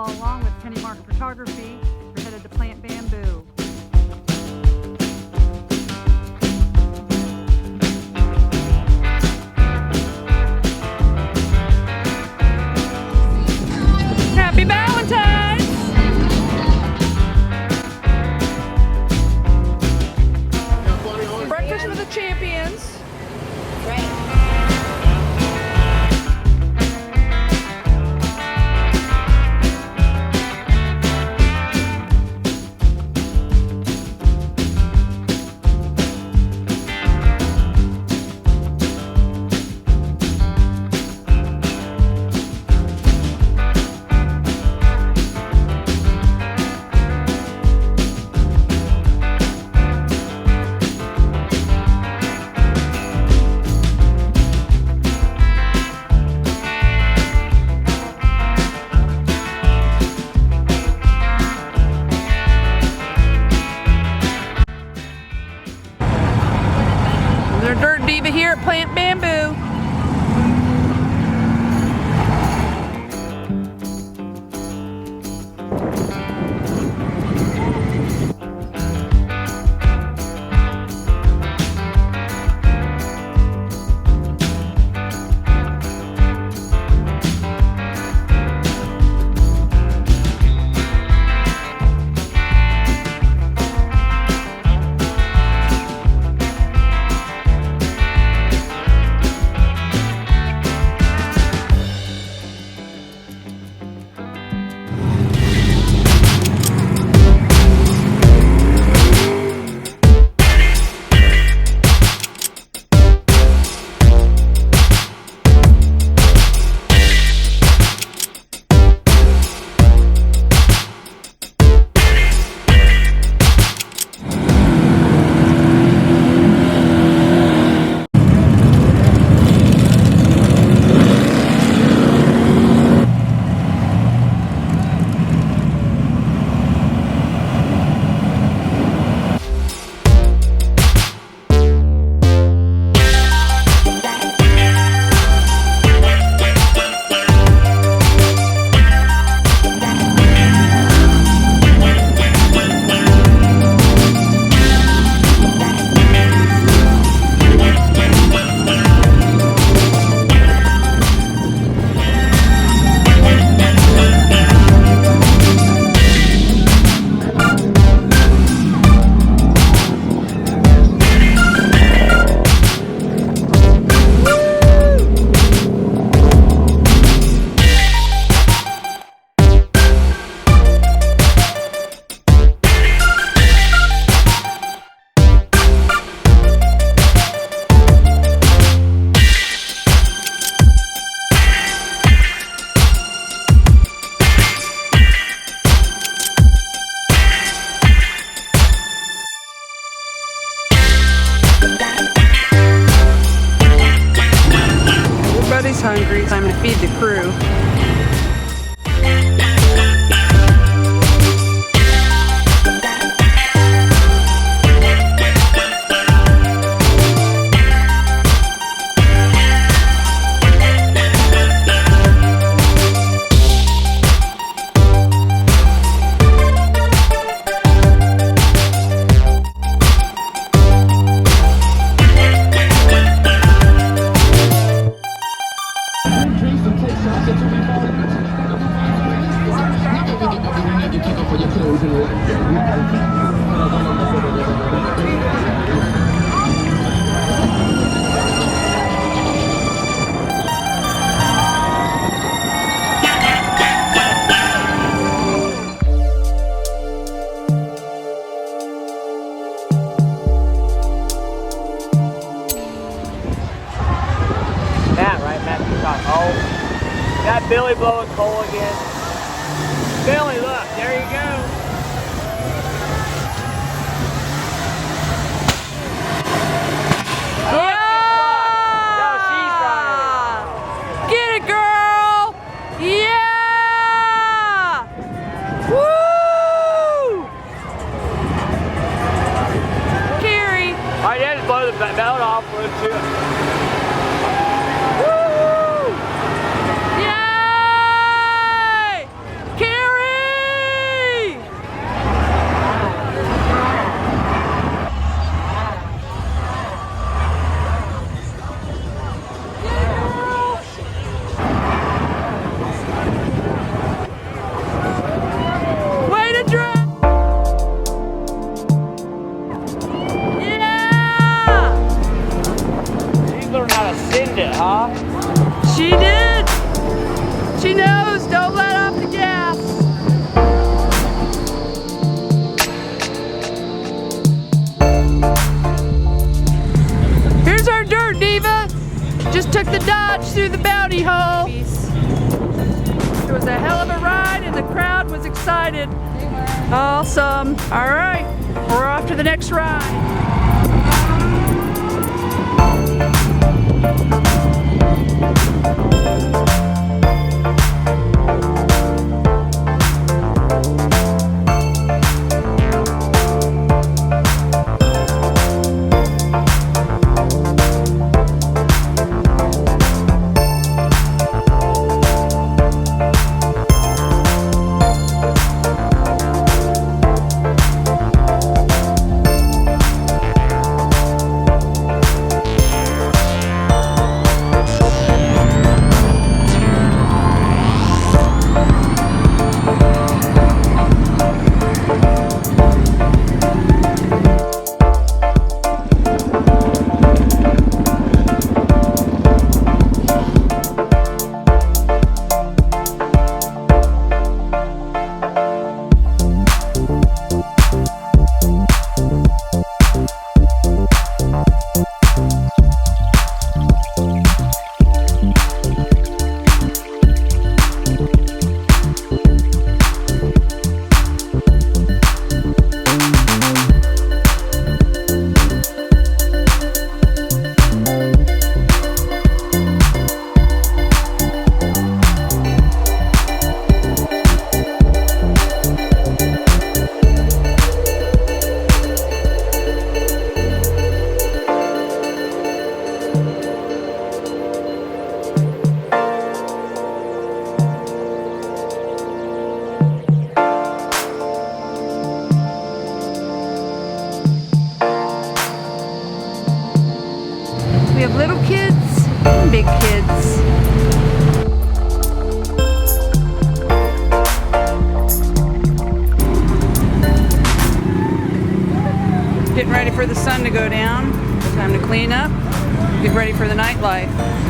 follow along with Penny Mark Photography. We're headed to Plantbamboo. Happy Valentine! Breakfast with the champions. There's a dirt diva here at Plantbamboo. Everybody's hungry, so I'm going to feed the crew. Oh, that Billy blowing coal again. Billy, look, there you go. Yeah! No, she's running. Get it, girl! Yeah! Woo! Kerrie! All right, just blow the belt off with it too. Yay! Kerrie! was a hell of a ride and the crowd was excited. Awesome. All right, we're off to the next ride. We have little kids and big kids. Getting ready for the sun to go down. Time to clean up, get ready for the nightlife.